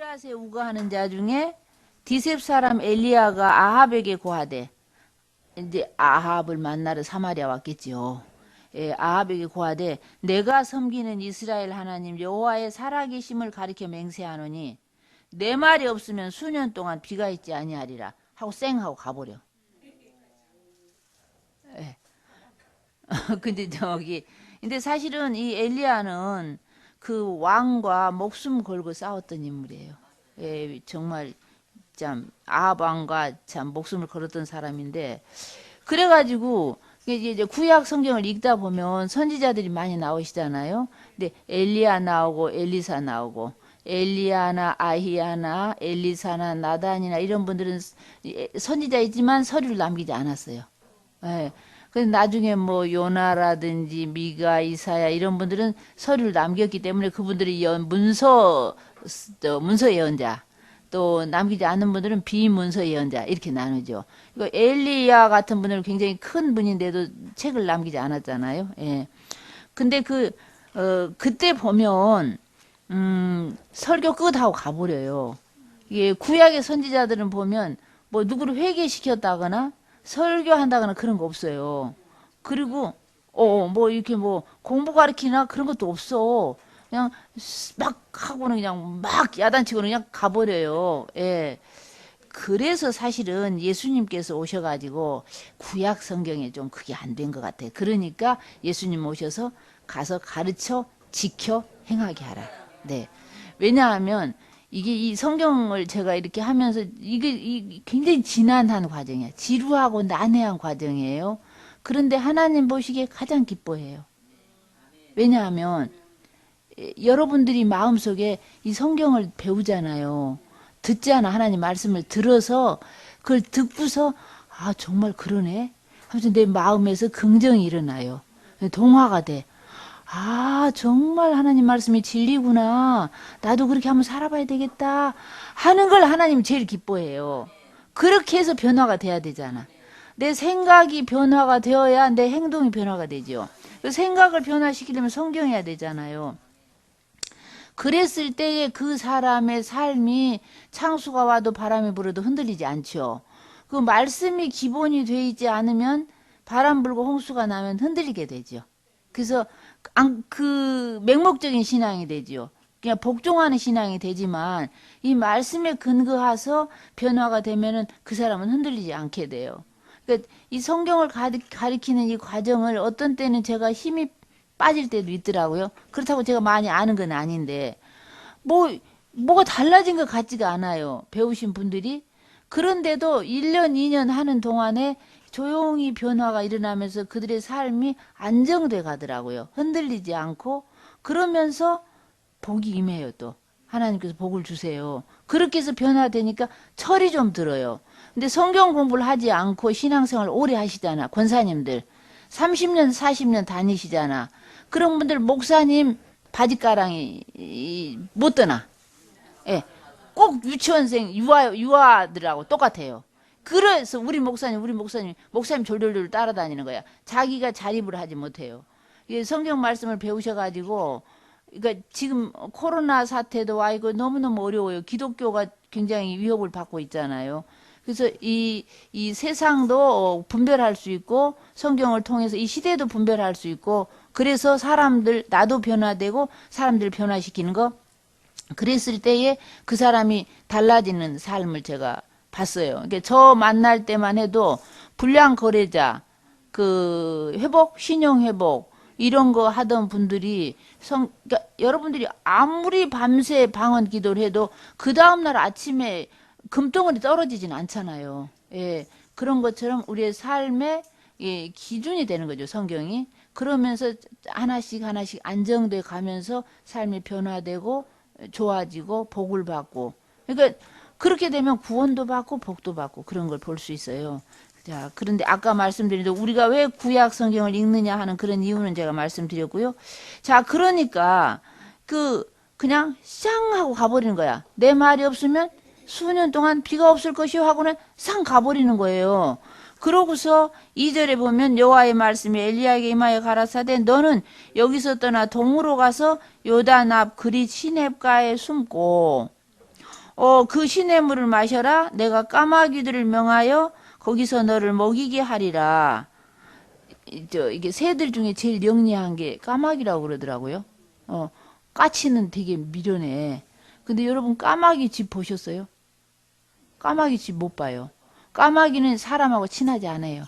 블레셋에 우거하는 자 중에 디셉 사람 엘리야가 아합에게 고하되, 이제 아합을 만나러 사마리아 왔겠지요. 예, 아합에게 고하되 내가 섬기는 이스라엘 하나님 여호와의 살아계심을 가리켜 맹세하노니 내 말이 없으면 수년 동안 비가 있지 아니하리라 하고 쌩 하고 가버려. 예. 근데 사실은 이 엘리야는 그 왕과 목숨 걸고 싸웠던 인물이에요. 예, 정말 참 아합 왕과 참 목숨을 걸었던 사람인데, 그래가지고 이제 구약 성경을 읽다 보면 선지자들이 많이 나오시잖아요. 근데 엘리야 나오고 엘리사 나오고, 엘리야나 아히야나 엘리사나 나단이나 이런 분들은 선지자이지만 서류를 남기지 않았어요. 예. 근데 나중에 뭐 요나라든지 미가, 이사야 이런 분들은 서류를 남겼기 때문에 그분들이 문서 예언자, 또 남기지 않는 분들은 비문서 예언자 이렇게 나누죠. 이거 엘리야 같은 분들은 굉장히 큰 분인데도 책을 남기지 않았잖아요. 예. 근데 그때 보면 설교 끝하고 가버려요. 이게 구약의 선지자들은 보면 뭐 누구를 회개시켰다거나 설교한다거나 그런 거 없어요. 그리고 뭐 이렇게 뭐 공부 가르치나 그런 것도 없어. 그냥 막 하고는 그냥 막 야단치고는 그냥 가버려요. 예. 그래서 사실은 예수님께서 오셔가지고 구약 성경에 좀 그게 안 된 것 같아요. 그러니까 예수님 오셔서 가서 가르쳐 지켜 행하게 하라. 네. 왜냐하면 이게 이 성경을 제가 이렇게 하면서 이게 굉장히 지난한 과정이야. 지루하고 난해한 과정이에요. 그런데 하나님 보시기에 가장 기뻐해요. 왜냐하면 여러분들이 마음속에 이 성경을 배우잖아요. 듣잖아. 하나님 말씀을 들어서 그걸 듣고서 아 정말 그러네 하면서 내 마음에서 긍정이 일어나요. 동화가 돼. 아 정말 하나님 말씀이 진리구나. 나도 그렇게 한번 살아봐야 되겠다 하는 걸 하나님 제일 기뻐해요. 그렇게 해서 변화가 돼야 되잖아. 내 생각이 변화가 되어야 내 행동이 변화가 되죠. 그 생각을 변화시키려면 성경해야 되잖아요. 그랬을 때에 그 사람의 삶이 창수가 와도 바람이 불어도 흔들리지 않죠. 그 말씀이 기본이 돼 있지 않으면 바람 불고 홍수가 나면 흔들리게 되죠. 그래서 그 맹목적인 신앙이 되죠. 그냥 복종하는 신앙이 되지만 이 말씀에 근거해서 변화가 되면은 그 사람은 흔들리지 않게 돼요. 그러니까 이 성경을 가리키는 이 과정을 어떤 때는 제가 힘이 빠질 때도 있더라고요. 그렇다고 제가 많이 아는 건 아닌데 뭐가 달라진 것 같지가 않아요. 배우신 분들이. 그런데도 1년, 2년 하는 동안에 조용히 변화가 일어나면서 그들의 삶이 안정돼 가더라고요. 흔들리지 않고. 그러면서 복이 임해요, 또. 하나님께서 복을 주세요. 그렇게 해서 변화되니까 철이 좀 들어요. 근데 성경 공부를 하지 않고 신앙생활 오래 하시잖아, 권사님들. 30년, 40년 다니시잖아. 그런 분들 목사님 바지가랑이 못 떠나. 예. 꼭 유치원생, 유아들하고 똑같아요. 그래서 우리 목사님 졸졸졸 따라다니는 거야. 자기가 자립을 하지 못해요. 성경 말씀을 배우셔가지고, 그러니까 지금 코로나 사태도 와 있고 너무너무 어려워요. 기독교가 굉장히 위협을 받고 있잖아요. 그래서 이 세상도 분별할 수 있고 성경을 통해서 이 시대도 분별할 수 있고, 그래서 나도 변화되고 사람들 변화시키는 거, 그랬을 때에 그 사람이 달라지는 삶을 제가 봤어요. 그러니까 저 만날 때만 해도 불량 거래자, 신용 회복 이런 거 하던 분들이 그러니까 여러분들이 아무리 밤새 방언 기도를 해도 그 다음날 아침에 금덩어리 떨어지진 않잖아요. 예, 그런 것처럼 우리의 삶의 기준이 되는 거죠, 성경이. 그러면서 하나씩 하나씩 안정돼 가면서 삶이 변화되고 좋아지고 복을 받고, 그러니까 그렇게 되면 구원도 받고 복도 받고 그런 걸 볼 수 있어요. 자, 그런데 아까 말씀드린 대로 우리가 왜 구약 성경을 읽느냐 하는 그런 이유는 제가 말씀드렸고요. 자, 그러니까 그냥 쌍 하고 가버리는 거야. 내 말이 없으면 수년 동안 비가 없을 것이요 하고는 쌍 가버리는 거예요. 그러고서 2절에 보면 여호와의 말씀이 엘리야에게 임하여 가라사대 너는 여기서 떠나 동으로 가서 요단 앞 그릿 시냅가에 숨고, 그 시냇물을 마셔라. 내가 까마귀들을 명하여 거기서 너를 먹이게 하리라. 이게 새들 중에 제일 영리한 게 까마귀라고 그러더라고요. 까치는 되게 미련해. 근데 여러분 까마귀 집 보셨어요? 까마귀 집 못 봐요. 까마귀는 사람하고 친하지 않아요.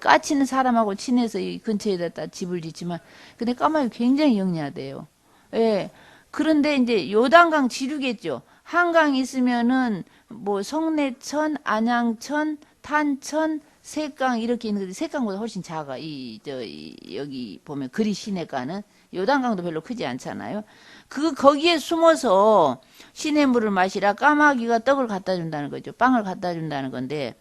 까치는 사람하고 친해서 이 근처에다 집을 짓지만, 근데 까마귀 굉장히 영리하대요. 예. 그런데 이제 요단강 지류겠죠. 한강 있으면은 뭐 성내천, 안양천, 탄천, 색강 이렇게 있는 건데 색강보다 훨씬 작아. 여기 보면 그리 시내가는 요단강도 별로 크지 않잖아요. 거기에 숨어서 시냇물을 마시라. 까마귀가 떡을 갖다 준다는 거죠. 빵을 갖다 준다는 건데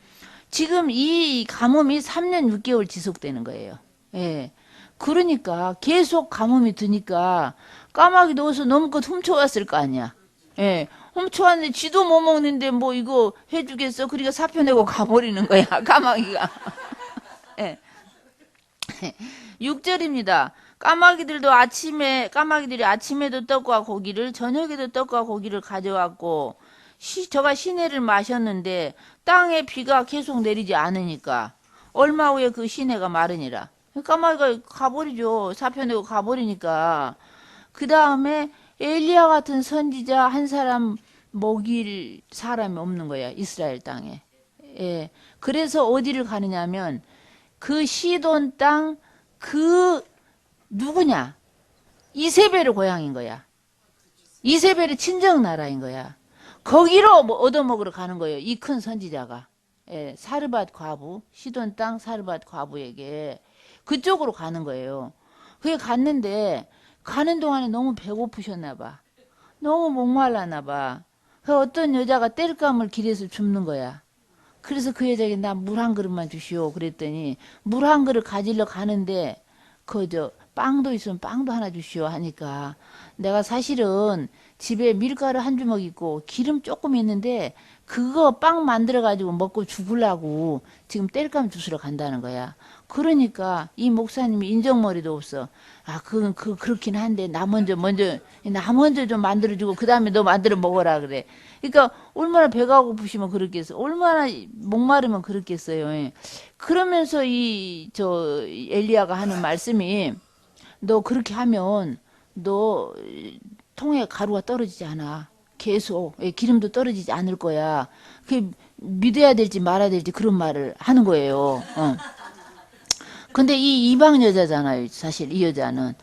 지금 이 가뭄이 3년 6개월 지속되는 거예요. 예. 그러니까 계속 가뭄이 드니까 까마귀도 어디서 너무껏 훔쳐왔을 거 아니야. 예. 훔쳐왔는데 쥐도 못 먹는데 뭐 이거 해주겠어? 그러니까 사표 내고 가버리는 거야. 까마귀가. 예. 6절입니다. 까마귀들이 아침에도 떡과 고기를, 저녁에도 떡과 고기를 가져왔고, 저가 시내를 마셨는데, 땅에 비가 계속 내리지 않으니까, 얼마 후에 그 시내가 마르니라. 까마귀가 가버리죠. 사표 내고 가버리니까. 그 다음에 엘리야 같은 선지자 한 사람 먹일 사람이 없는 거야. 이스라엘 땅에. 예. 그래서 어디를 가느냐면, 그 시돈 땅, 누구냐? 이세벨의 고향인 거야. 이세벨의 친정 나라인 거야. 거기로 뭐 얻어먹으러 가는 거예요. 이 큰 선지자가. 예, 사르밧 과부, 시돈 땅 사르밧 과부에게 그쪽으로 가는 거예요. 그게 갔는데 가는 동안에 너무 배고프셨나 봐. 너무 목말랐나 봐. 그 어떤 여자가 땔감을 길에서 줍는 거야. 그래서 그 여자에게 나 물 한 그릇만 주시오. 그랬더니 물 한 그릇 가지러 가는데 빵도 있으면 빵도 하나 주시오 하니까 내가 사실은 집에 밀가루 한 주먹 있고 기름 조금 있는데 그거 빵 만들어 가지고 먹고 죽으려고 지금 땔감 주스러 간다는 거야. 그러니까 이 목사님이 인정머리도 없어. 그렇긴 한데 나 먼저 좀 만들어주고 그 다음에 너 만들어 먹어라 그래. 그러니까 얼마나 배가 고프시면 그렇겠어. 얼마나 목마르면 그렇겠어요. 예. 그러면서 엘리야가 하는 말씀이 너 그렇게 하면 너 통에 가루가 떨어지지 않아. 계속 기름도 떨어지지 않을 거야. 그 믿어야 될지 말아야 될지 그런 말을 하는 거예요. 근데 이 이방 여자잖아요. 사실 이 여자는.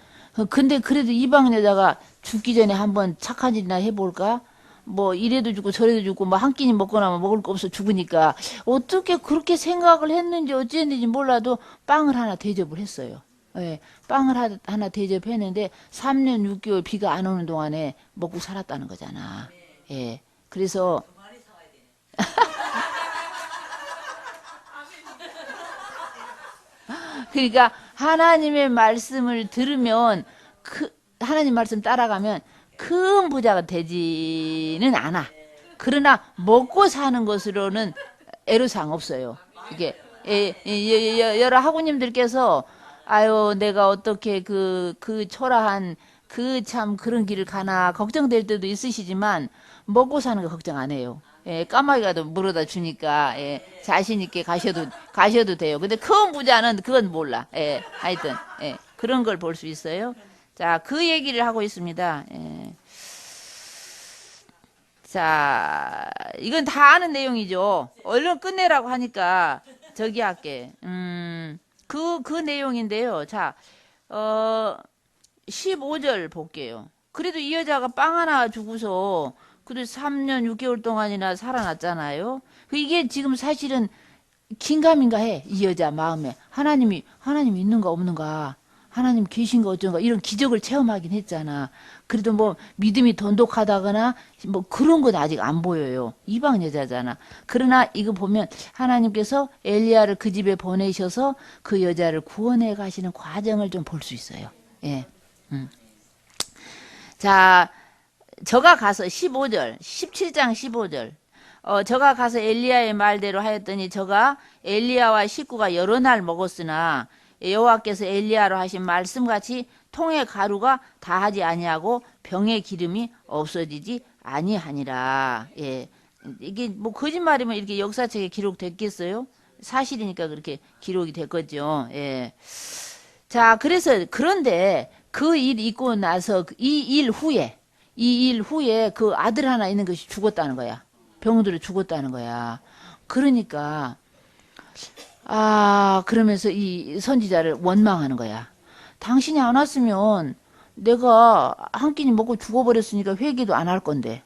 근데 그래도 이방 여자가 죽기 전에 한번 착한 일이나 해볼까? 뭐 이래도 죽고 저래도 죽고 뭐 한 끼니 먹고 나면 먹을 거 없어 죽으니까 어떻게 그렇게 생각을 했는지 어찌했는지 몰라도 빵을 하나 대접을 했어요. 예, 빵을 하나 대접했는데 3년 6개월 비가 안 오는 동안에 먹고 살았다는 거잖아. 예, 그래서 그러니까 하나님의 말씀을 들으면 하나님 말씀 따라가면 큰 부자가 되지는 않아. 그러나 먹고 사는 것으로는 애로사항 없어요. 이게 여러 학우님들께서 아유 내가 어떻게 그 초라한 참 그런 길을 가나 걱정될 때도 있으시지만 먹고 사는 거 걱정 안 해요. 예, 까마귀가 또 물어다 주니까 자신 있게 가셔도 돼요. 근데 큰 부자는 그건 몰라. 예, 하여튼 그런 걸 볼 수 있어요. 자, 그 얘기를 하고 있습니다. 예. 자, 이건 다 아는 내용이죠. 얼른 끝내라고 하니까 저기 할게. 그 내용인데요. 자, 15절 볼게요. 그래도 이 여자가 빵 하나 주고서 그래도 3년 6개월 동안이나 살아났잖아요. 이게 지금 사실은 긴가민가 해. 이 여자 마음에. 하나님이 있는가 없는가. 하나님 계신가 어쩐가 이런 기적을 체험하긴 했잖아. 그래도 뭐 믿음이 돈독하다거나 뭐 그런 건 아직 안 보여요. 이방 여자잖아. 그러나 이거 보면 하나님께서 엘리야를 그 집에 보내셔서 그 여자를 구원해 가시는 과정을 좀 볼 수 있어요. 예. 자, 저가 가서 15절, 17장 15절. 저가 가서 엘리야의 말대로 하였더니 저가 엘리야와 식구가 여러 날 먹었으나 여호와께서 엘리야로 하신 말씀같이 통의 가루가 다하지 아니하고 병의 기름이 없어지지 아니하니라. 예. 이게 뭐 거짓말이면 이렇게 역사책에 기록됐겠어요? 사실이니까 그렇게 기록이 됐겠죠. 예. 자, 그래서 그런데 그 일 있고 나서 이 일 후에 그 아들 하나 있는 것이 죽었다는 거야. 병들어 죽었다는 거야. 그러니까 그러면서 이 선지자를 원망하는 거야. 당신이 안 왔으면 내가 한 끼니 먹고 죽어버렸으니까 회개도 안 할 건데.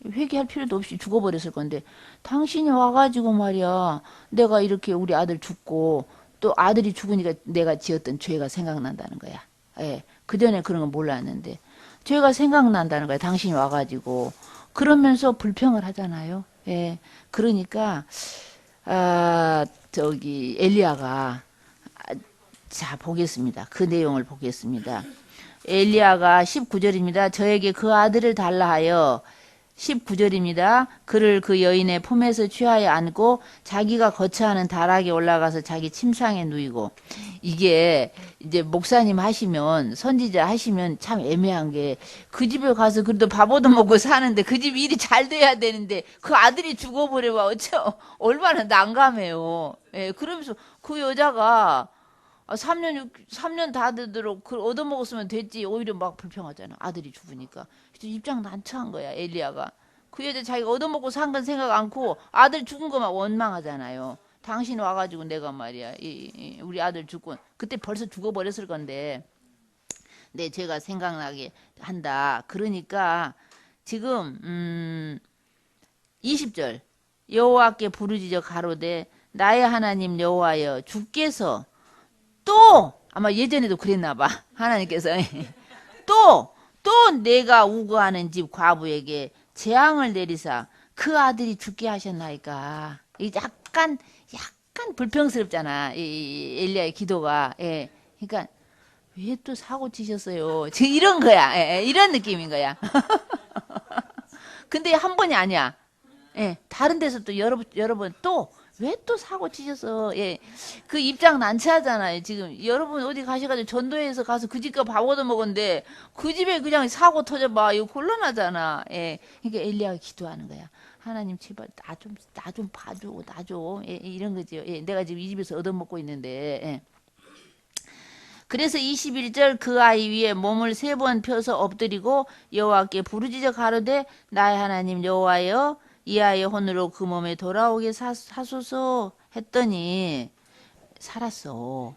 회개할 필요도 없이 죽어버렸을 건데. 당신이 와가지고 말이야. 내가 이렇게 우리 아들 죽고 또 아들이 죽으니까 내가 지었던 죄가 생각난다는 거야. 예. 그전에 그런 건 몰랐는데. 죄가 생각난다는 거야. 당신이 와가지고. 그러면서 불평을 하잖아요. 예. 그러니까, 엘리야가 자, 보겠습니다. 그 내용을 보겠습니다. 엘리야가 19절입니다. 저에게 그 아들을 달라 하여 19절입니다. 그를 그 여인의 품에서 취하여 안고 자기가 거처하는 다락에 올라가서 자기 침상에 누이고 이게 이제 목사님 하시면 선지자 하시면 참 애매한 게 그 집에 가서 그래도 밥 얻어 먹고 사는데 그 집 일이 잘 돼야 되는데 그 아들이 죽어버려봐 얼마나 난감해요. 예, 그러면서 그 여자가 3년 다 되도록 그 얻어먹었으면 됐지. 오히려 막 불평하잖아. 아들이 죽으니까. 입장 난처한 거야, 엘리야가. 그 여자 자기가 얻어먹고 산 건 생각 않고 아들 죽은 것만 원망하잖아요. 당신 와가지고 내가 말이야. 우리 아들 죽고. 그때 벌써 죽어버렸을 건데. 내 죄가 생각나게 한다. 그러니까 지금 20절 여호와께 부르짖어 가로되 나의 하나님 여호와여 주께서 또 아마 예전에도 그랬나 봐. 하나님께서 또 내가 우거하는 집 과부에게 재앙을 내리사 그 아들이 죽게 하셨나이까. 이 약간 불평스럽잖아. 이 엘리야의 기도가. 예. 그러니까 왜 또 사고 치셨어요? 지금 이런 거야. 예, 이런 느낌인 거야. 근데 한 번이 아니야. 예, 다른 데서 또 여러 번 또 왜 또 사고 치셨어? 예, 그 입장 난처하잖아요. 지금 여러분 어디 가셔가지고 전도회에서 가서 그 집가 밥 얻어 먹었는데 그 집에 그냥 사고 터져봐. 이거 곤란하잖아. 예, 그러니까 엘리야가 기도하는 거야. 하나님 제발 나 좀 봐줘, 나 좀. 예, 이런 거죠. 예, 내가 지금 이 집에서 얻어 먹고 있는데. 예. 그래서 21절 그 아이 위에 몸을 3번 펴서 엎드리고 여호와께 부르짖어 가로되 나의 하나님 여호와여 이 아이의 혼으로 그 몸에 돌아오게 하소서 했더니 살았어.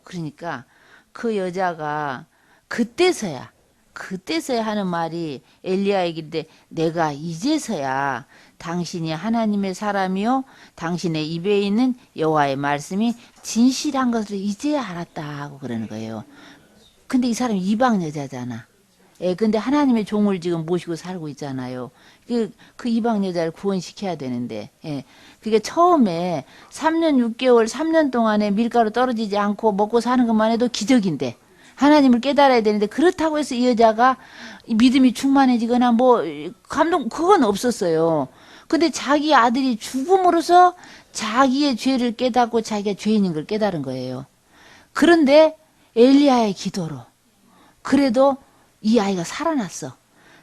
그러니까 그 여자가 그때서야 하는 말이 엘리야에게인데 내가 이제서야 당신이 하나님의 사람이요 당신의 입에 있는 여호와의 말씀이 진실한 것을 이제야 알았다고 그러는 거예요. 근데 이 사람이 이방 여자잖아. 예, 근데 하나님의 종을 지금 모시고 살고 있잖아요. 그 이방 여자를 구원시켜야 되는데, 예. 그게 처음에 3년 6개월, 3년 동안에 밀가루 떨어지지 않고 먹고 사는 것만 해도 기적인데, 하나님을 깨달아야 되는데, 그렇다고 해서 이 여자가 믿음이 충만해지거나 그건 없었어요. 근데 자기 아들이 죽음으로써 자기의 죄를 깨닫고 자기가 죄인인 걸 깨달은 거예요. 그런데 엘리야의 기도로, 그래도 이 아이가 살아났어.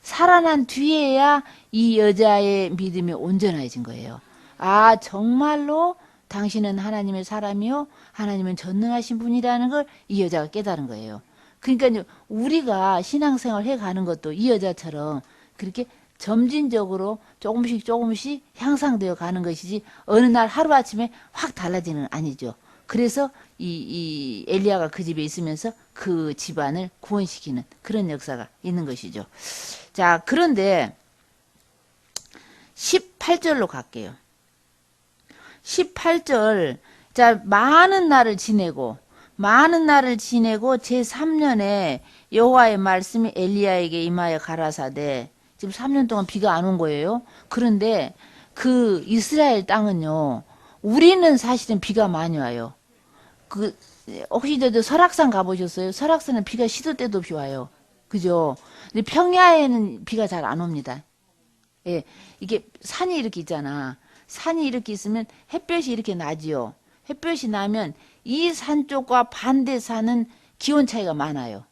살아난 뒤에야 이 여자의 믿음이 온전해진 거예요. 정말로 당신은 하나님의 사람이요. 하나님은 전능하신 분이라는 걸 이 여자가 깨달은 거예요. 그러니까 우리가 신앙생활 해가는 것도 이 여자처럼 그렇게 점진적으로 조금씩 향상되어 가는 것이지 어느 날 하루아침에 확 달라지는 아니죠. 그래서 이 엘리야가 그 집에 있으면서 그 집안을 구원시키는 그런 역사가 있는 것이죠. 자, 그런데 18절로 갈게요. 18절. 자, 많은 날을 지내고 제3년에 여호와의 말씀이 엘리야에게 임하여 가라사대. 지금 3년 동안 비가 안 온 거예요. 그런데 그 이스라엘 땅은요. 우리는 사실은 비가 많이 와요. 혹시 설악산 가보셨어요? 설악산은 비가 시도 때도 없이 와요. 그죠? 근데 평야에는 비가 잘 안 옵니다. 예, 이게 산이 이렇게 있잖아. 산이 이렇게 있으면 햇볕이 이렇게 나지요. 햇볕이 나면 이 산 쪽과 반대 산은 기온 차이가 많아요.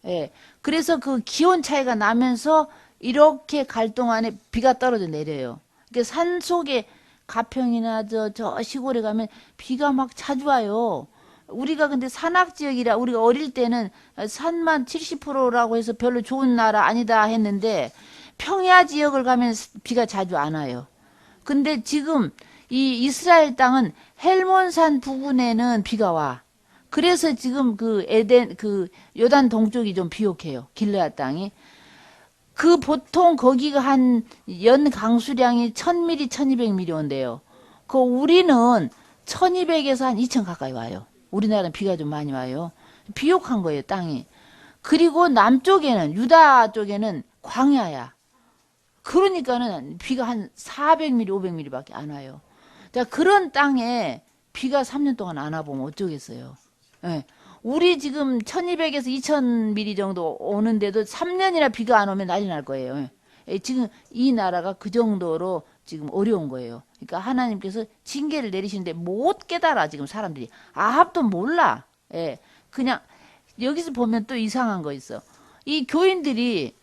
예, 그래서 그 기온 차이가 나면서 이렇게 갈 동안에 비가 떨어져 내려요. 그러니까 산 속에 가평이나 저 시골에 가면 비가 막 자주 와요. 우리가 근데 산악 지역이라 우리가 어릴 때는 산만 70%라고 해서 별로 좋은 나라 아니다 했는데 평야 지역을 가면 비가 자주 안 와요. 근데 지금 이 이스라엘 땅은 헬몬산 부근에는 비가 와. 그래서 지금 그 에덴 그 요단 동쪽이 좀 비옥해요. 길르앗 땅이. 그 보통 거기가 한 연 강수량이 1000mm, 1200mm 온대요. 그 우리는 1200에서 한 2000 가까이 와요. 우리나라는 비가 좀 많이 와요. 비옥한 거예요, 땅이. 그리고 남쪽에는 유다 쪽에는 광야야. 그러니까는 비가 한 400mm, 500mm밖에 안 와요. 자, 그런 땅에 비가 3년 동안 안 와보면 어쩌겠어요. 예. 우리 지금 1200에서 2000mm 정도 오는데도 3년이나 비가 안 오면 난리 날 거예요. 예. 지금 이 나라가 그 정도로 지금 어려운 거예요. 그러니까 하나님께서 징계를 내리시는데 못 깨달아, 지금 사람들이. 아합도 몰라. 예. 그냥 여기서 보면 또 이상한 거 있어. 이 교인들이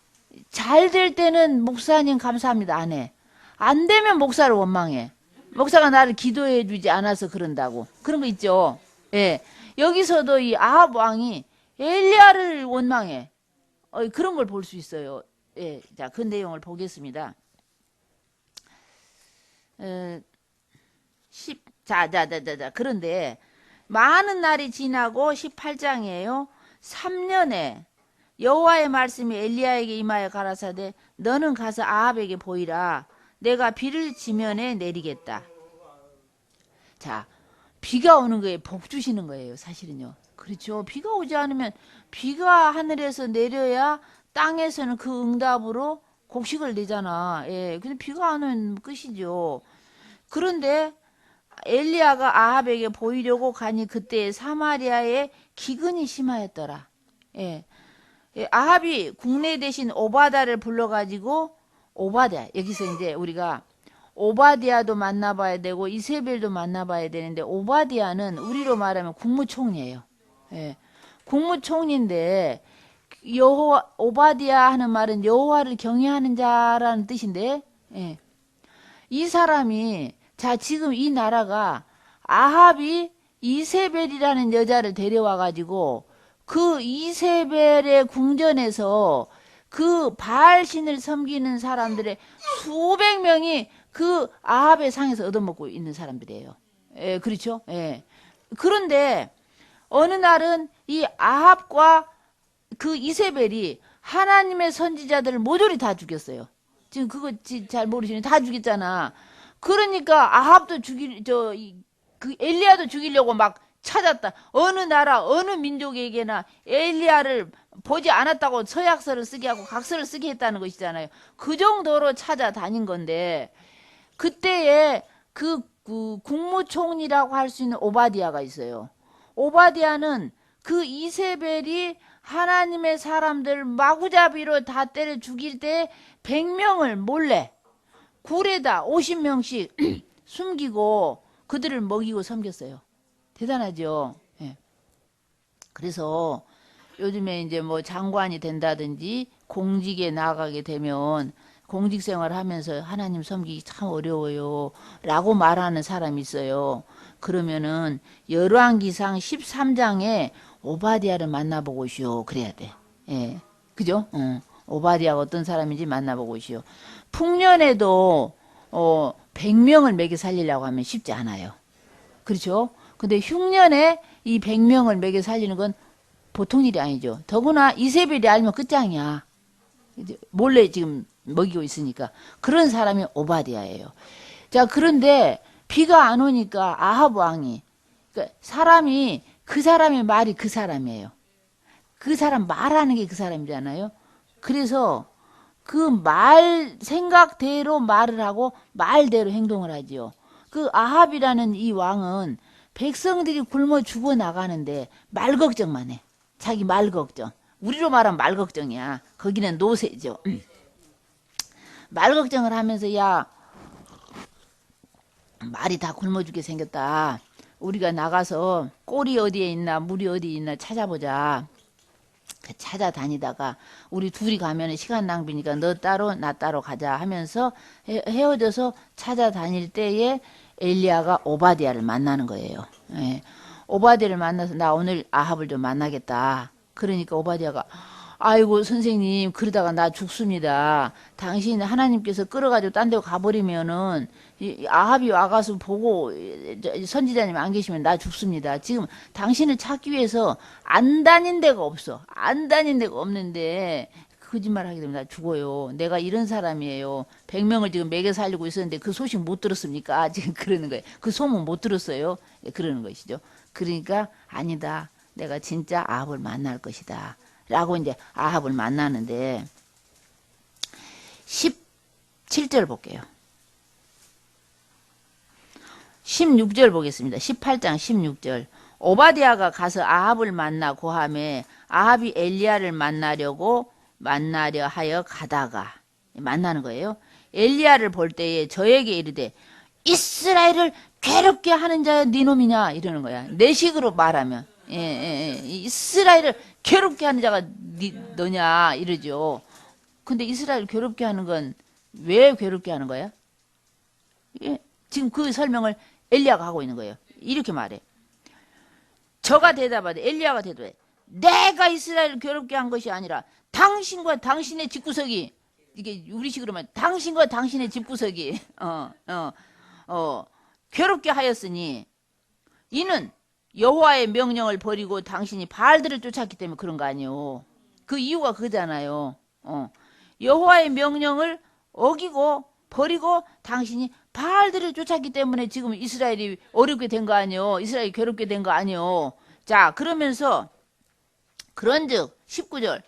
잘 될 때는 목사님 감사합니다 안 해. 안 되면 목사를 원망해. 목사가 나를 기도해 주지 않아서 그런다고. 그런 거 있죠. 예. 여기서도 이 아합 왕이 엘리야를 원망해. 그런 걸 볼 수 있어요. 예. 자, 그 내용을 보겠습니다. 10, 그런데 많은 날이 지나고 18장이에요. 3년에 여호와의 말씀이 엘리야에게 임하여 가라사대 너는 가서 아합에게 보이라. 내가 비를 지면에 내리겠다. 자, 비가 오는 거에 복 주시는 거예요, 사실은요. 그렇죠. 비가 오지 않으면 비가 하늘에서 내려야 땅에서는 그 응답으로 곡식을 내잖아. 예. 근데 비가 안 오면 끝이죠. 그런데 엘리야가 아합에게 보이려고 가니 그때 사마리아에 기근이 심하였더라. 예. 아합이 국내 대신 오바다를 불러가지고 오바댜 여기서 이제 우리가 오바댜도 만나봐야 되고 이세벨도 만나봐야 되는데 오바댜는 우리로 말하면 국무총리예요. 예. 국무총리인데 여호와 오바댜 하는 말은 여호와를 경외하는 자라는 뜻인데 예. 이 사람이 자 지금 이 나라가 아합이 이세벨이라는 여자를 데려와 가지고 그 이세벨의 궁전에서 그 바알신을 섬기는 사람들의 수백 명이 그 아합의 상에서 얻어먹고 있는 사람들이에요. 예, 그렇죠? 예. 그런데 어느 날은 이 아합과 그 이세벨이 하나님의 선지자들을 모조리 다 죽였어요. 지금 그거 잘 모르시네. 다 죽였잖아. 그러니까 아합도 그 엘리야도 죽이려고 막 찾았다. 어느 나라, 어느 민족에게나 엘리야를 보지 않았다고 서약서를 쓰게 하고 각서를 쓰게 했다는 것이잖아요. 그 정도로 찾아다닌 건데, 그때에 그 국무총리라고 할 수 있는 오바댜가 있어요. 오바댜는 그 이세벨이 하나님의 사람들 마구잡이로 다 때려 죽일 때 100명을 몰래 굴에다 50명씩 숨기고 그들을 먹이고 섬겼어요. 대단하죠. 예. 그래서 요즘에 이제 뭐 장관이 된다든지 공직에 나가게 되면 공직 생활을 하면서 하나님 섬기기 참 어려워요. 라고 말하는 사람이 있어요. 그러면은 열왕기상 13장에 오바댜를 만나보고 오시오. 그래야 돼. 예. 그죠? 오바댜가 어떤 사람인지 만나보고 오시오. 풍년에도 100명을 먹여 살리려고 하면 쉽지 않아요. 그렇죠? 근데 흉년에 이 100명을 먹여 살리는 건 보통 일이 아니죠. 더구나 이세벨이 알면 끝장이야. 몰래 지금 먹이고 있으니까. 그런 사람이 오바댜예요. 자, 그런데 비가 안 오니까 아합 왕이 그러니까 사람이 그 사람의 말이 그 사람이에요. 그 사람 말하는 게 그 사람이잖아요. 그래서 그 말 생각대로 말을 하고 말대로 행동을 하지요. 그 아합이라는 이 왕은 백성들이 굶어 죽어 나가는데 말 걱정만 해. 자기 말 걱정. 우리로 말하면 말 걱정이야. 거기는 노새죠. 말 걱정을 하면서 야 말이 다 굶어 죽게 생겼다. 우리가 나가서 꼴이 어디에 있나 물이 어디에 있나 찾아보자. 찾아다니다가 우리 둘이 가면 시간 낭비니까 너 따로 나 따로 가자 하면서 헤어져서 찾아다닐 때에 엘리야가 오바댜를 만나는 거예요. 예. 오바댜를 만나서 나 오늘 아합을 좀 만나겠다. 그러니까 오바댜가 아이고 선생님 그러다가 나 죽습니다. 당신 하나님께서 끌어가지고 딴 데 가버리면은 아합이 와가서 보고 선지자님 안 계시면 나 죽습니다. 지금 당신을 찾기 위해서 안 다닌 데가 없어. 안 다닌 데가 없는데 거짓말 하게 되면 나 죽어요. 내가 이런 사람이에요. 100명을 지금 먹여 살리고 있었는데 그 소식 못 들었습니까? 지금 그러는 거예요. 그 소문 못 들었어요. 그러는 것이죠. 그러니까 아니다. 내가 진짜 아합을 만날 것이다. 라고 이제 아합을 만나는데 17절 볼게요. 16절 보겠습니다. 18장 16절. 오바댜가 가서 아합을 만나 고함에 아합이 엘리야를 만나려 하여 가다가 만나는 거예요. 엘리야를 볼 때에 저에게 이르되 이스라엘을 괴롭게 하는 자야 네 놈이냐 이러는 거야. 내 식으로 말하면 이스라엘을 괴롭게 하는 자가 너냐 이러죠. 근데 이스라엘 괴롭게 하는 건 왜 괴롭게 하는 거야? 지금 그 설명을 엘리야가 하고 있는 거예요. 이렇게 말해. 저가 대답하되 엘리야가 대답해 내가 이스라엘을 괴롭게 한 것이 아니라 당신과 당신의 집구석이 이게 우리식으로 말하면 당신과 당신의 집구석이 괴롭게 하였으니 이는 여호와의 명령을 버리고 당신이 바알들을 쫓았기 때문에 그런 거 아니에요. 그 이유가 그거잖아요. 여호와의 명령을 어기고 버리고 당신이 바알들을 쫓았기 때문에 지금 이스라엘이 어렵게 된 거 아니에요. 이스라엘이 괴롭게 된 거 아니에요. 자 그러면서 그런즉 19절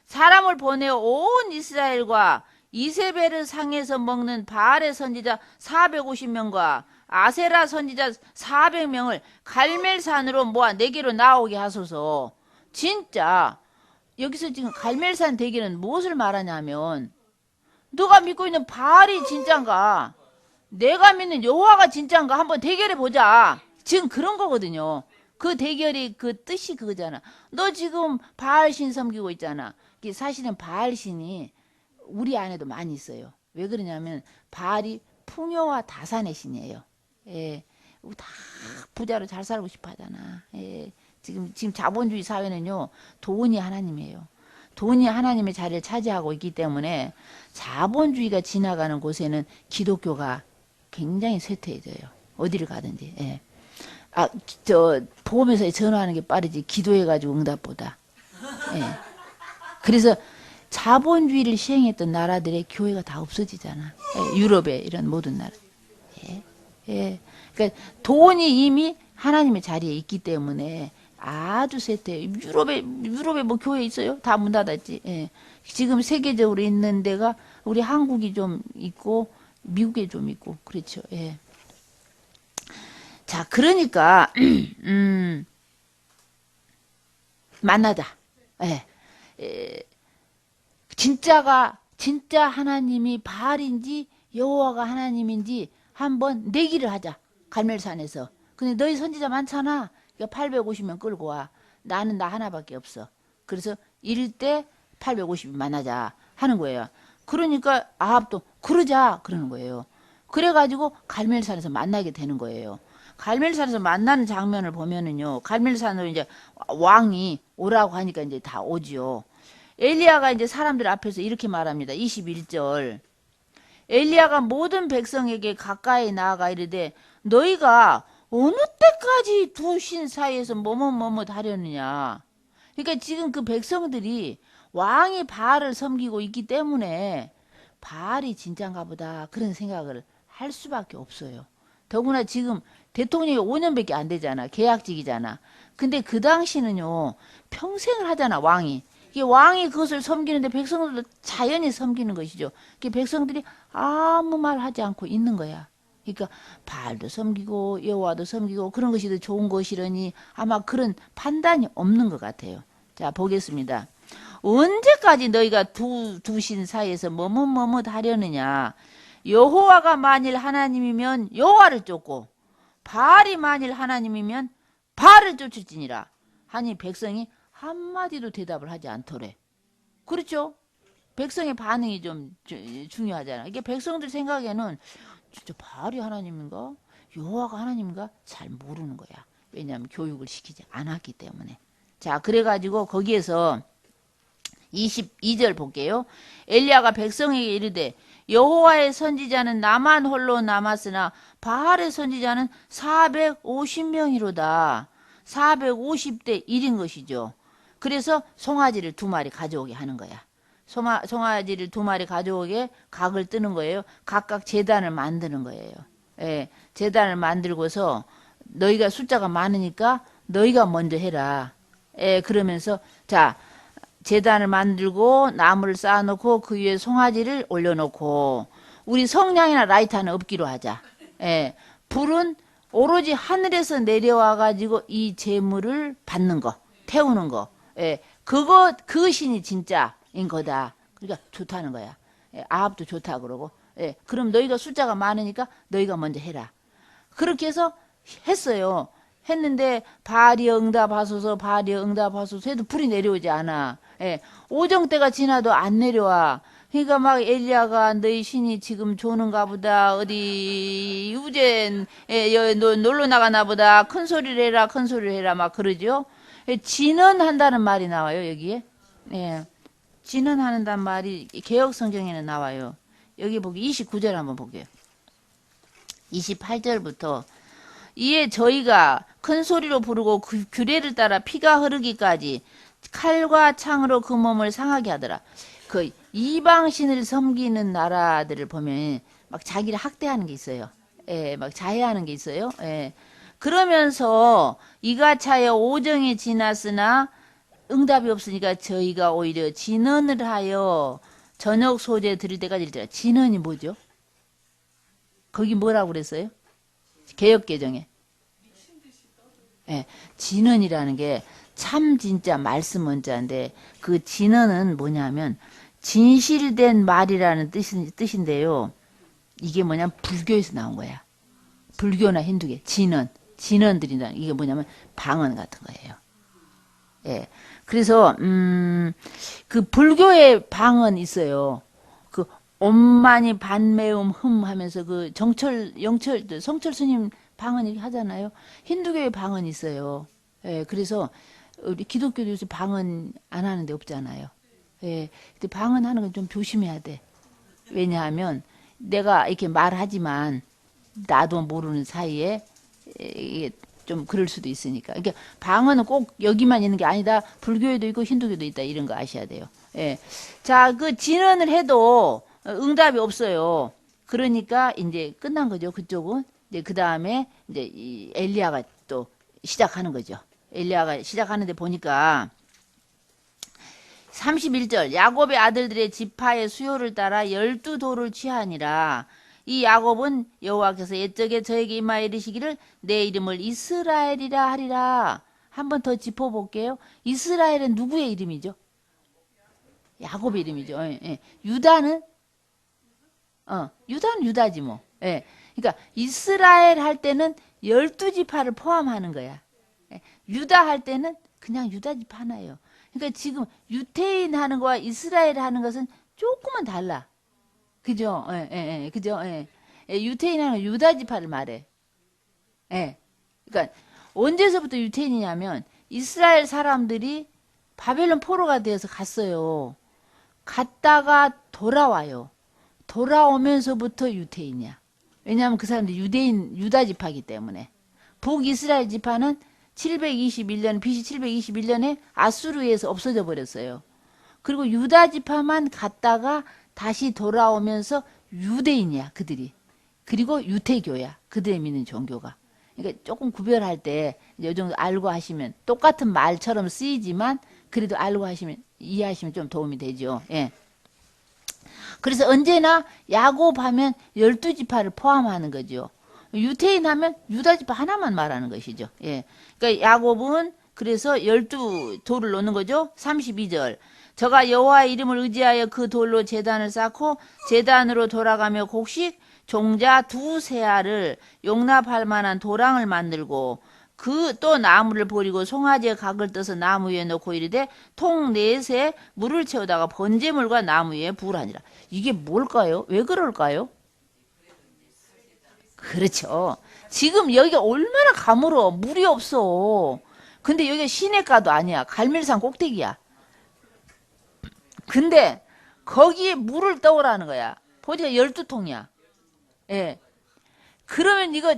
사람을 보내어 온 이스라엘과 이세벨을 상에서 먹는 바알의 선지자 450명과 아세라 선지자 400명을 갈멜산으로 모아 내게로 나오게 하소서. 진짜 여기서 지금 갈멜산 대계는 무엇을 말하냐면 너가 믿고 있는 바알이 진짠가 내가 믿는 여호와가 진짠가 한번 대결해 보자. 지금 그런 거거든요. 그 대결이 그 뜻이 그거잖아. 너 지금 바알신 섬기고 있잖아. 사실은 바알신이 우리 안에도 많이 있어요. 왜 그러냐면 바알이 풍요와 다산의 신이에요. 예, 다 부자로 잘 살고 싶어 하잖아. 예, 지금 자본주의 사회는요, 돈이 하나님이에요. 돈이 하나님의 자리를 차지하고 있기 때문에 자본주의가 지나가는 곳에는 기독교가 굉장히 쇠퇴해져요. 어디를 가든지. 예. 보험회사에 전화하는 게 빠르지 기도해가지고 응답보다. 예. 그래서 자본주의를 시행했던 나라들의 교회가 다 없어지잖아. 예. 유럽의 이런 모든 나라. 예. 예. 그러니까 돈이 이미 하나님의 자리에 있기 때문에 아주 쇠퇴. 유럽에 뭐 교회 있어요? 다 문 닫았지. 예. 지금 세계적으로 있는 데가 우리 한국이 좀 있고 미국에 좀 있고 그렇죠. 예. 자, 그러니까 만나자. 예. 진짜 하나님이 바알인지 여호와가 하나님인지 한번 내기를 하자. 갈멜산에서. 근데 너희 선지자 많잖아. 그러니까 850명 끌고 와. 나는 나 하나밖에 없어. 그래서 이럴 때 850명 만나자 하는 거예요. 그러니까 아합도 그러자 그러는 거예요. 그래가지고 갈멜산에서 만나게 되는 거예요. 갈멜산에서 만나는 장면을 보면은요. 갈멜산으로 이제 왕이 오라고 하니까 이제 다 오지요. 엘리야가 이제 사람들 앞에서 이렇게 말합니다. 21절. 엘리야가 모든 백성에게 가까이 나아가 이르되 너희가 어느 때까지 두 신 사이에서 뭐뭇 하려느냐. 그러니까 지금 그 백성들이 왕이 바알을 섬기고 있기 때문에 바알이 진짠가 보다 그런 생각을 할 수밖에 없어요. 더구나 지금 대통령이 5년밖에 안 되잖아. 계약직이잖아. 근데 그 당시는요. 평생을 하잖아. 왕이. 이게 왕이 그것을 섬기는데 백성들도 자연히 섬기는 것이죠. 백성들이 아무 말 하지 않고 있는 거야. 그러니까 바알도 섬기고 여호와도 섬기고 그런 것이 더 좋은 것이려니 아마 그런 판단이 없는 것 같아요. 자 보겠습니다. 언제까지 너희가 두 신 사이에서 머뭇 하려느냐. 여호와가 만일 하나님이면 여호와를 쫓고 바알이 만일 하나님이면 바알을 쫓을지니라 하니 백성이 한마디도 대답을 하지 않더래. 그렇죠? 백성의 반응이 좀 중요하잖아. 이게 백성들 생각에는 진짜 바알이 하나님인가? 여호와가 하나님인가? 잘 모르는 거야. 왜냐하면 교육을 시키지 않았기 때문에. 자, 그래가지고 거기에서 22절 볼게요. 엘리야가 백성에게 이르되 여호와의 선지자는 나만 홀로 남았으나 바알의 선지자는 450명이로다. 450대 1인 것이죠. 그래서 송아지를 2마리 가져오게 하는 거야. 송아지를 2마리 가져오게 각을 뜨는 거예요. 각각 제단을 만드는 거예요. 예, 제단을 만들고서 너희가 숫자가 많으니까 너희가 먼저 해라. 예, 그러면서 자, 제단을 만들고 나무를 쌓아놓고 그 위에 송아지를 올려놓고 우리 성냥이나 라이터는 없기로 하자. 예, 불은 오로지 하늘에서 내려와 가지고 이 재물을 받는 거, 태우는 거. 예, 그 신이 진짜인 거다. 그러니까 좋다는 거야. 예, 아합도 좋다 그러고. 예, 그럼 너희가 숫자가 많으니까 너희가 먼저 해라. 그렇게 해서 했어요. 했는데 바알이 응답하소서 바알이 응답하소서 해도 불이 내려오지 않아. 예, 오정 때가 지나도 안 내려와. 그러니까 막 엘리야가 너희 신이 지금 조는가 보다. 어디 유젠 놀러 나가나 보다. 큰 소리를 해라 큰 소리를 해라 막 그러죠. 예, 진언한다는 말이 나와요 여기에. 예, 진언한다는 말이 개역 성경에는 나와요. 여기 보기 29절 한번 볼게요. 28절부터 이에 저희가 큰 소리로 부르고 그 규례를 따라 피가 흐르기까지 칼과 창으로 그 몸을 상하게 하더라. 그 이방신을 섬기는 나라들을 보면 막 자기를 학대하는 게 있어요. 예, 막 자해하는 게 있어요. 예. 그러면서 이가차여 오정이 지났으나 응답이 없으니까 저희가 오히려 진언을 하여 저녁 소재 드릴 때까지 일더라. 진언이 뭐죠? 거기 뭐라고 그랬어요? 개역개정에. 예, 진언이라는 게 참 진짜 말씀 원자인데 그 진언은 뭐냐면 진실된 말이라는 뜻인데요. 이게 뭐냐면 불교에서 나온 거야. 불교나 힌두교 진언들이다. 이게 뭐냐면 방언 같은 거예요. 예, 그래서 그 불교의 방언 있어요. 그 엄만이 반매음 흠 하면서 그 성철 스님 방언 하잖아요. 힌두교의 방언 있어요. 예, 그래서 우리 기독교도 요새 방언 안 하는 데 없잖아요. 예, 근데 방언 하는 건 좀 조심해야 돼. 왜냐하면 내가 이렇게 말하지만 나도 모르는 사이에 이게 좀 그럴 수도 있으니까. 그러니까 방언은 꼭 여기만 있는 게 아니다. 불교에도 있고 힌두교도 있다. 이런 거 아셔야 돼요. 예. 자, 그 진언을 해도 응답이 없어요. 그러니까 이제 끝난 거죠. 그쪽은. 이제 그 다음에 이제 이 엘리야가 또 시작하는 거죠. 엘리야가 시작하는데 보니까 31절 야곱의 아들들의 지파의 수요를 따라 12도를 취하니라. 이 야곱은 여호와께서 옛적에 저에게 임하여 이르시기를 내 이름을 이스라엘이라 하리라. 한 번 더 짚어볼게요. 이스라엘은 누구의 이름이죠? 야곱의 이름이죠. 예, 예. 유다는 유다는 유다지 뭐. 예. 그러니까 이스라엘 할 때는 12지파를 포함하는 거야. 예. 유다 할 때는 그냥 유다 지파 하나예요. 그러니까 지금 유태인 하는 거와 이스라엘 하는 것은 조금은 달라. 그죠? 예, 예, 예. 그죠? 예. 예, 유태인 하는 건 유다 지파를 말해. 예. 그러니까 언제서부터 유태인이냐면 이스라엘 사람들이 바벨론 포로가 되어서 갔어요. 갔다가 돌아와요. 돌아오면서부터 유태인이야. 왜냐하면 그 사람들이 유다 지파이기 때문에. 북이스라엘 지파는 721년, BC 721년에 아수르에서 없어져 버렸어요. 그리고 유다 지파만 갔다가 다시 돌아오면서 유대인이야, 그들이. 그리고 유태교야, 그들이 믿는 종교가. 그러니까 조금 구별할 때, 이 정도 알고 하시면, 똑같은 말처럼 쓰이지만, 그래도 알고 하시면, 이해하시면 좀 도움이 되죠. 예. 그래서 언제나 야곱 하면 12지파를 포함하는 거죠. 유태인 하면 유다지파 하나만 말하는 것이죠. 예. 그러니까 야곱은 그래서 12돌을 놓는 거죠. 32절. 저가 여호와의 이름을 의지하여 그 돌로 제단을 쌓고 제단으로 돌아가며 곡식 종자 2세알을 용납할 만한 도랑을 만들고 그 또 나무를 버리고 송아지의 각을 떠서 나무 위에 놓고 이르되 통 넷에 물을 채우다가 번제물과 나무 위에 부으라니라. 이게 뭘까요? 왜 그럴까요? 그렇죠. 지금 여기 얼마나 가물어. 물이 없어. 근데 여기가 시냇가도 아니야. 갈멜산 꼭대기야. 근데 거기에 물을 떠오라는 거야. 보니까 12통이야. 예. 그러면 이거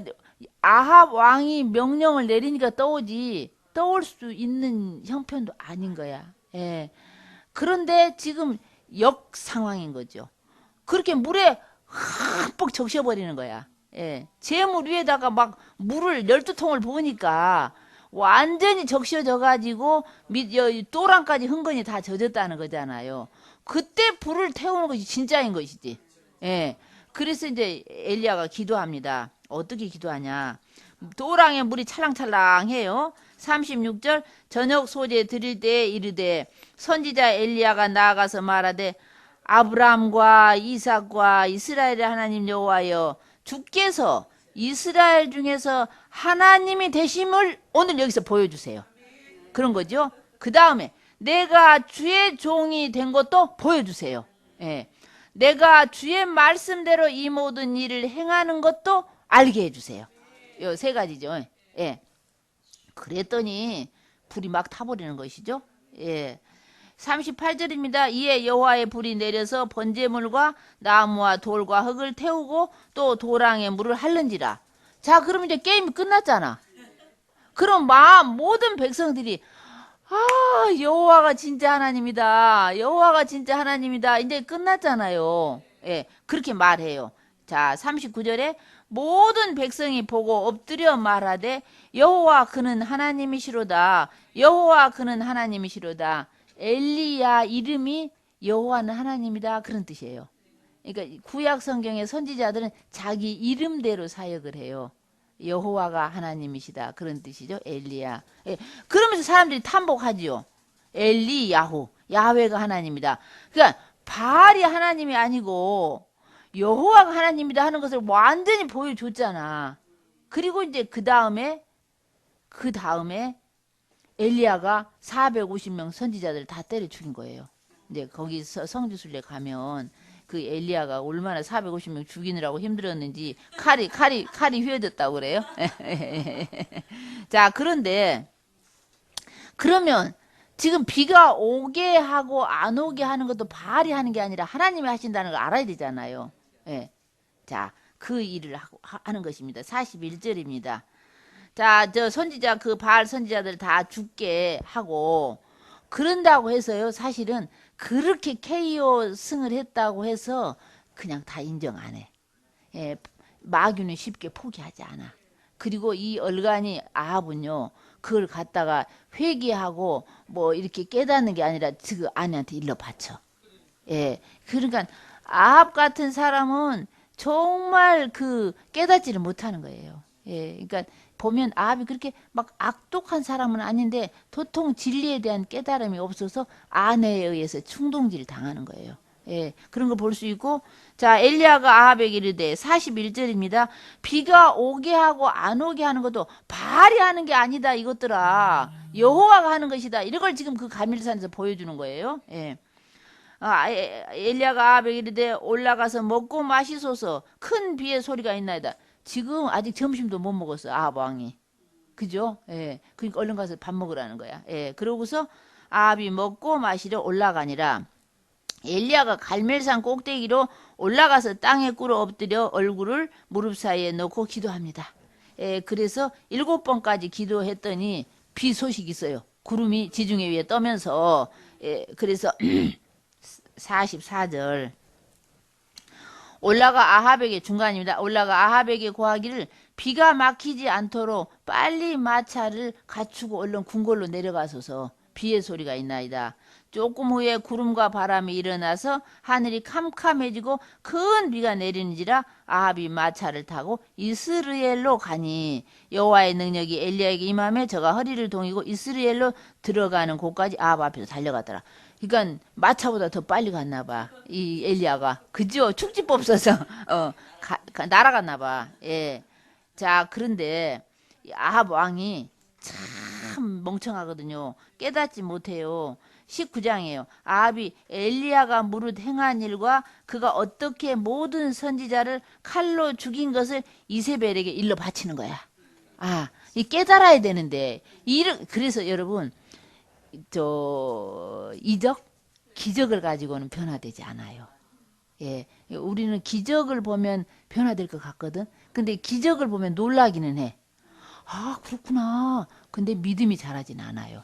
아합 왕이 명령을 내리니까 떠오지 떠올 수 있는 형편도 아닌 거야. 예. 그런데 지금 역 상황인 거죠. 그렇게 물에 흠뻑 적셔버리는 거야. 예. 재물 위에다가 막 물을 12통을 부으니까 완전히 적셔져 가지고 또랑까지 흥건히 다 젖었다는 거잖아요. 그때 불을 태우는 것이 진짜인 것이지. 예. 그래서 이제 엘리야가 기도합니다. 어떻게 기도하냐? 또랑에 물이 찰랑찰랑해요. 36절 저녁 소재 드릴 때에 이르되 선지자 엘리야가 나아가서 말하되 아브람과 이삭과 이스라엘의 하나님 여호와여 주께서 이스라엘 중에서 하나님이 되심을 오늘 여기서 보여주세요. 그런 거죠. 그 다음에 내가 주의 종이 된 것도 보여주세요. 예. 내가 주의 말씀대로 이 모든 일을 행하는 것도 알게 해주세요. 요 세 가지죠. 예. 그랬더니 불이 막 타버리는 것이죠. 예. 38절입니다. 이에 여호와의 불이 내려서 번제물과 나무와 돌과 흙을 태우고 또 도랑에 물을 핥는지라. 자, 그러면 이제 게임이 끝났잖아. 그럼 모든 백성들이 여호와가 진짜 하나님이다. 여호와가 진짜 하나님이다. 이제 끝났잖아요. 예, 그렇게 말해요. 자, 39절에 모든 백성이 보고 엎드려 말하되 여호와 그는 하나님이시로다. 여호와 그는 하나님이시로다. 엘리야 이름이 여호와는 하나님이다. 그런 뜻이에요. 그러니까 구약 성경의 선지자들은 자기 이름대로 사역을 해요. 여호와가 하나님이시다. 그런 뜻이죠. 엘리야. 예. 그러면서 사람들이 탐복하지요. 엘리야후. 야훼가 하나님이다. 그러니까 바알이 하나님이 아니고 여호와가 하나님이다 하는 것을 완전히 보여줬잖아. 그리고 이제 그 다음에 엘리야가 450명 선지자들을 다 때려 죽인 거예요. 이제 거기 성지순례 가면 그 엘리야가 얼마나 450명 죽이느라고 힘들었는지 칼이 휘어졌다고 그래요. 자, 그런데 그러면 지금 비가 오게 하고 안 오게 하는 것도 바알이 하는 게 아니라 하나님이 하신다는 걸 알아야 되잖아요. 예. 자, 그 일을 하는 것입니다. 41절입니다. 자, 저 선지자 그 바알 선지자들 다 죽게 하고 그런다고 해서요. 사실은 그렇게 KO 승을 했다고 해서 그냥 다 인정 안 해. 예, 마귀는 쉽게 포기하지 않아. 그리고 이 얼간이 아합은요. 그걸 갖다가 회개하고 뭐 이렇게 깨닫는 게 아니라 그 아내한테 일러 바쳐. 예, 그러니까 아합 같은 사람은 정말 그 깨닫지를 못하는 거예요. 예, 그러니까 보면 아합이 그렇게 막 악독한 사람은 아닌데 도통 진리에 대한 깨달음이 없어서 아내에 의해서 충동질 당하는 거예요. 예, 그런 거 볼 수 있고, 자, 엘리야가 아합에게 이르되 41절입니다. 비가 오게 하고 안 오게 하는 것도 바알이 하는 게 아니다 이것들아. 여호와가 하는 것이다. 이런 걸 지금 그 갈멜산에서 보여주는 거예요. 예. 엘리야가 아합에게 이르되 올라가서 먹고 마시소서. 큰 비의 소리가 있나이다. 지금 아직 점심도 못 먹었어 아합 왕이. 그죠? 예. 그러니까 얼른 가서 밥 먹으라는 거야. 예. 그러고서 아합이 먹고 마시러 올라가니라. 엘리야가 갈멜산 꼭대기로 올라가서 땅에 꿇어 엎드려 얼굴을 무릎 사이에 놓고 기도합니다. 예, 그래서 7번까지 기도했더니 비 소식이 있어요. 구름이 지중해 위에 떠면서. 예, 그래서 44절 올라가 아합에게 중간입니다. 올라가 아합에게 고하기를 비가 막히지 않도록 빨리 마차를 갖추고 얼른 궁궐로 내려가소서. 비의 소리가 있나이다. 조금 후에 구름과 바람이 일어나서 하늘이 캄캄해지고 큰 비가 내리는지라 아합이 마차를 타고 이스라엘로 가니 여호와의 능력이 엘리야에게 임하며 저가 허리를 동이고 이스라엘로 들어가는 곳까지 아합 앞에서 달려가더라. 그러니까 마차보다 더 빨리 갔나 봐. 이 엘리야가. 그죠? 축지법 써서 날아갔나 봐. 예. 자, 그런데 아합 왕이 참 멍청하거든요. 깨닫지 못해요. 19장이에요. 아합이 엘리야가 무릇 행한 일과 그가 어떻게 모든 선지자를 칼로 죽인 것을 이세벨에게 일러 바치는 거야. 아, 이 깨달아야 되는데 그래서 여러분 이적 기적을 가지고는 변화되지 않아요. 예, 우리는 기적을 보면 변화될 것 같거든. 근데 기적을 보면 놀라기는 해. 아, 그렇구나. 근데 믿음이 자라진 않아요.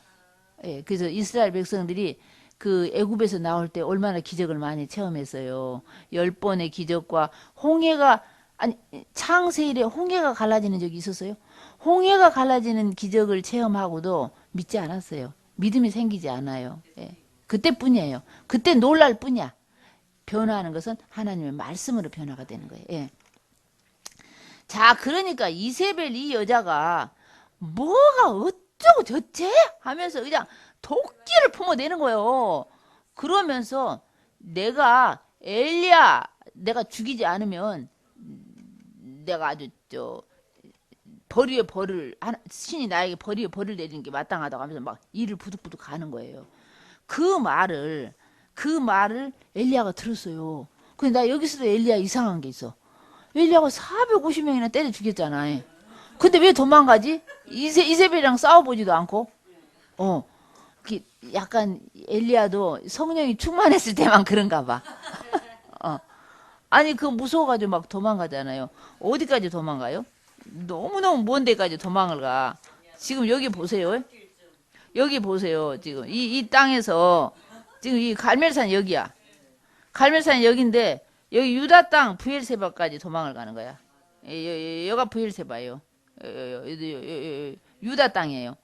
예, 그래서 이스라엘 백성들이 그 애굽에서 나올 때 얼마나 기적을 많이 체험했어요. 10번의 기적과 홍해가 아니 창세일에 홍해가 갈라지는 적이 있었어요. 홍해가 갈라지는 기적을 체험하고도 믿지 않았어요. 믿음이 생기지 않아요. 예, 그때뿐이에요. 그때 놀랄 뿐이야. 변화하는 것은 하나님의 말씀으로 변화가 되는 거예요. 예. 자, 그러니까 이세벨 이 여자가 뭐가 어쩌고 저째 하면서 그냥 도끼를 품어대는 거예요. 그러면서 내가 죽이지 않으면 내가 아주 신이 나에게 벌 위에 벌을 내리는 게 마땅하다고 하면서 막 이를 부득부득 가는 거예요. 그 말을 엘리야가 들었어요. 근데 나 여기서도 엘리야 이상한 게 있어. 엘리야가 450명이나 때려 죽였잖아. 근데 왜 도망가지? 이세벨이랑 싸워보지도 않고. 어, 약간 엘리야도 성령이 충만했을 때만 그런가 봐. 어. 아니 그 무서워가지고 막 도망가잖아요. 어디까지 도망가요? 너무너무 먼 데까지 도망을 가. 지금 여기 보세요. 여기 보세요. 지금 이 땅에서 지금 이 갈멜산 여기야. 갈멜산 여기인데 여기 유다 땅 브엘세바까지 도망을 가는 거야. 여가 브엘세바예요. 유다 땅이에요.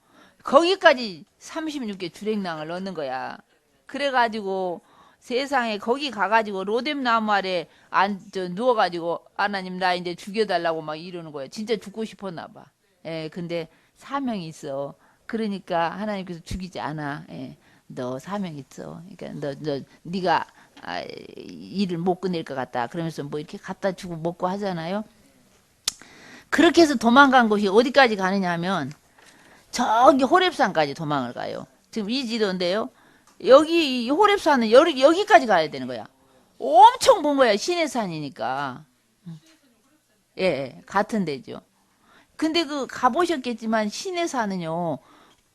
거기까지 36개 주랭랑을 넣는 거야. 그래가지고 세상에 거기 가가지고 로뎀 나무 아래 누워가지고 하나님 나 이제 죽여달라고 막 이러는 거야. 진짜 죽고 싶었나 봐. 근데 사명이 있어. 그러니까 하나님께서 죽이지 않아. 너 사명 있어. 그러니까 네가 일을 못 끝낼 것 같다. 그러면서 뭐 이렇게 갖다 주고 먹고 하잖아요. 그렇게 해서 도망간 곳이 어디까지 가느냐 하면 저기 호렙산까지 도망을 가요. 지금 이 지도인데요. 여기 이 호렙산은 여기까지 가야 되는 거야. 엄청 먼 거야. 시내산이니까. 예, 같은 데죠. 근데 그 가보셨겠지만 시내산은요.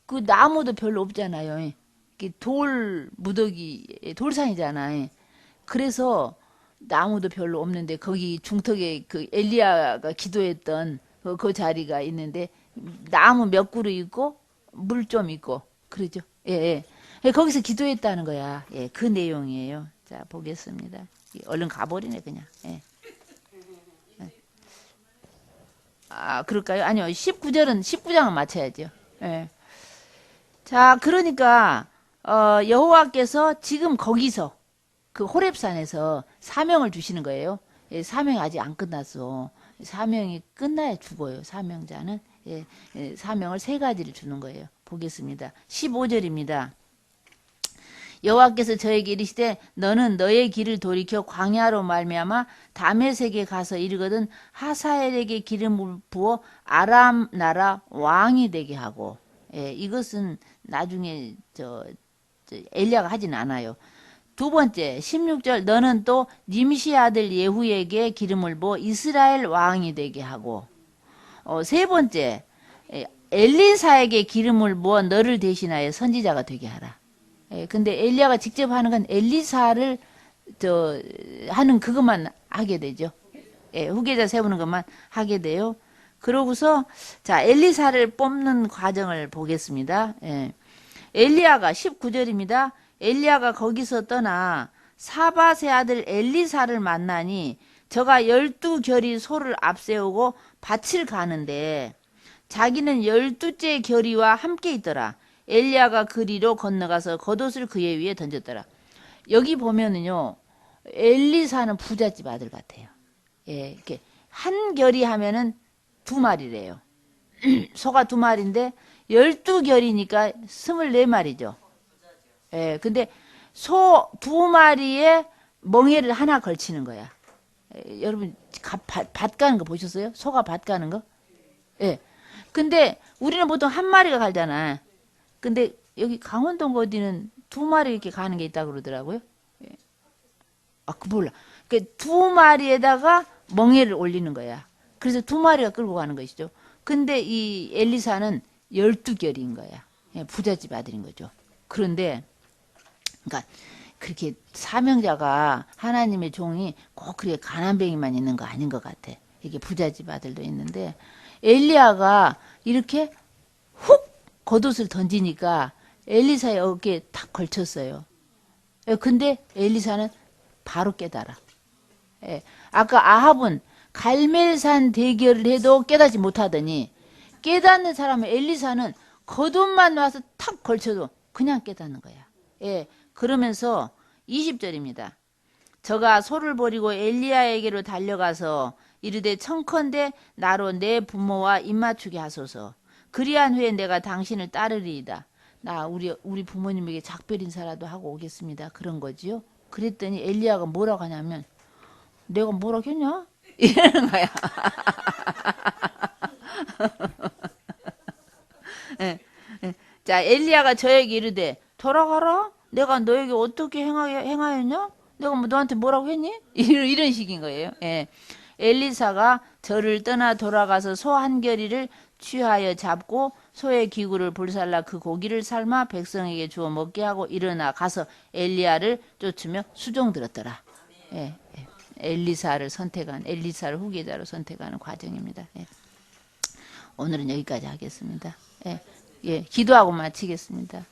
그 나무도 별로 없잖아요. 돌 무더기 돌산이잖아요. 그래서 나무도 별로 없는데 거기 중턱에 그 엘리야가 기도했던 그 자리가 있는데 나무 몇 그루 있고 물 좀 있고 그러죠. 예, 예. 거기서 기도했다는 거야. 예, 그 내용이에요. 자, 보겠습니다. 얼른 가버리네 그냥. 예. 아, 그럴까요? 아니요. 19장은 맞춰야죠. 예. 자, 그러니까 여호와께서 지금 거기서 그 호렙산에서 사명을 주시는 거예요. 예, 사명이 아직 안 끝났어. 사명이 끝나야 죽어요. 사명자는. 사명을 세 가지를 주는 거예요. 보겠습니다. 15절입니다. 여호와께서 저에게 이르시되 너는 너의 길을 돌이켜 광야로 말미암아 다메섹에 가서 이르거든 하사엘에게 기름을 부어 아람 나라 왕이 되게 하고. 이것은 나중에 엘리야가 하진 않아요. 두 번째 16절 너는 또 님시 아들 예후에게 기름을 부어 이스라엘 왕이 되게 하고. 세 번째 엘리사에게 기름을 부어 너를 대신하여 선지자가 되게 하라. 근데 엘리야가 직접 하는 건 엘리사를 하는 그것만 하게 되죠. 후계자 세우는 것만 하게 돼요. 그러고서 자 엘리사를 뽑는 과정을 보겠습니다. 엘리야가 19절입니다. 엘리야가 거기서 떠나 사밧의 아들 엘리사를 만나니 저가 12결이 소를 앞세우고 밭을 가는데 자기는 12째 결이와 함께 있더라. 엘리야가 그리로 건너가서 겉옷을 그의 위에 던졌더라. 여기 보면은요. 엘리사는 부잣집 아들 같아요. 이렇게 한 결이 하면은 2마리래요. 소가 2마리인데 12결이니까 24마리죠. 근데 소 2마리에 멍에를 하나 걸치는 거야. 여러분 밭 가는 거 보셨어요? 소가 밭 가는 거? 근데 우리는 보통 한 마리가 갈잖아. 근데 여기 강원도 어디는 두 마리 이렇게 가는 게 있다고 그러더라고요. 아, 그 몰라. 그 두 마리에다가 멍에를 올리는 거야. 그래서 두 마리가 끌고 가는 것이죠. 근데 이 엘리사는 12결인 거야. 예, 부잣집 아들인 거죠. 그런데, 그러니까, 그렇게 사명자가 하나님의 종이 꼭 그렇게 가난뱅이만 있는 거 아닌 것 같아. 이게 부잣집 아들도 있는데, 엘리야가 이렇게 훅 겉옷을 던지니까 엘리사의 어깨에 탁 걸쳤어요. 예, 근데 엘리사는 바로 깨달아. 예, 아까 아합은 갈멜산 대결을 해도 깨닫지 못하더니 깨닫는 사람은 엘리사는 겉옷만 와서 탁 걸쳐도 그냥 깨닫는 거야. 예, 그러면서 20절입니다. 저가 소를 버리고 엘리야에게로 달려가서 이르되 청컨대 나로 내 부모와 입맞추게 하소서. 그리한 후에 내가 당신을 따르리이다. 나 우리 부모님에게 작별 인사라도 하고 오겠습니다. 그런 거지요. 그랬더니 엘리야가 뭐라고 하냐면 내가 뭐라고 했냐? 이러는 거야. 예, 예. 자, 엘리야가 저에게 이르되 돌아가라. 내가 너에게 어떻게 행하였냐? 내가 뭐 너한테 뭐라고 했니? 이런 식인 거예요. 예. 엘리사가 저를 떠나 돌아가서 소 한 겨리를 취하여 잡고 소의 기구를 불살라 그 고기를 삶아 백성에게 주어 먹게 하고 일어나 가서 엘리야를 쫓으며 수종 들었더라. 예, 예. 엘리사를 후계자로 선택하는 과정입니다. 예. 오늘은 여기까지 하겠습니다. 예, 예, 기도하고 마치겠습니다.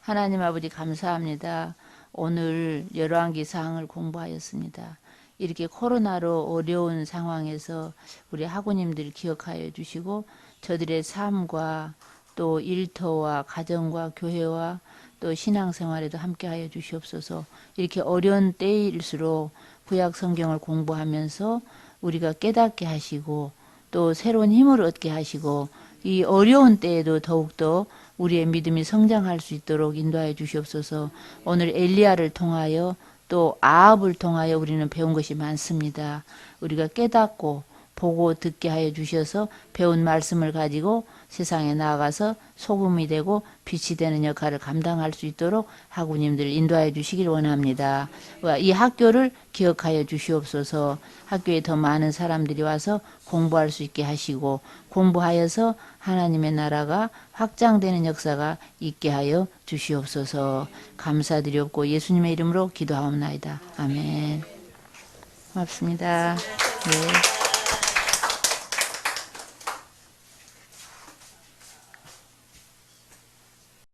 하나님 아버지 감사합니다. 오늘 열왕기 사항을 공부하였습니다. 이렇게 코로나로 어려운 상황에서 우리 학우님들 기억하여 주시고 저들의 삶과 또 일터와 가정과 교회와 또 신앙생활에도 함께하여 주시옵소서. 이렇게 어려운 때일수록 구약 성경을 공부하면서 우리가 깨닫게 하시고 또 새로운 힘을 얻게 하시고 이 어려운 때에도 더욱더 우리의 믿음이 성장할 수 있도록 인도하여 주시옵소서. 오늘 엘리야를 통하여 또 아합을 통하여 우리는 배운 것이 많습니다. 우리가 깨닫고 보고 듣게 하여 주셔서 배운 말씀을 가지고 세상에 나아가서 소금이 되고 빛이 되는 역할을 감당할 수 있도록 학우님들을 인도하여 주시길 원합니다. 이 학교를 기억하여 주시옵소서. 학교에 더 많은 사람들이 와서 공부할 수 있게 하시고 공부하여서 하나님의 나라가 확장되는 역사가 있게 하여 주시옵소서. 감사드리옵고 예수님의 이름으로 기도하옵나이다. 아멘. 고맙습니다. 네.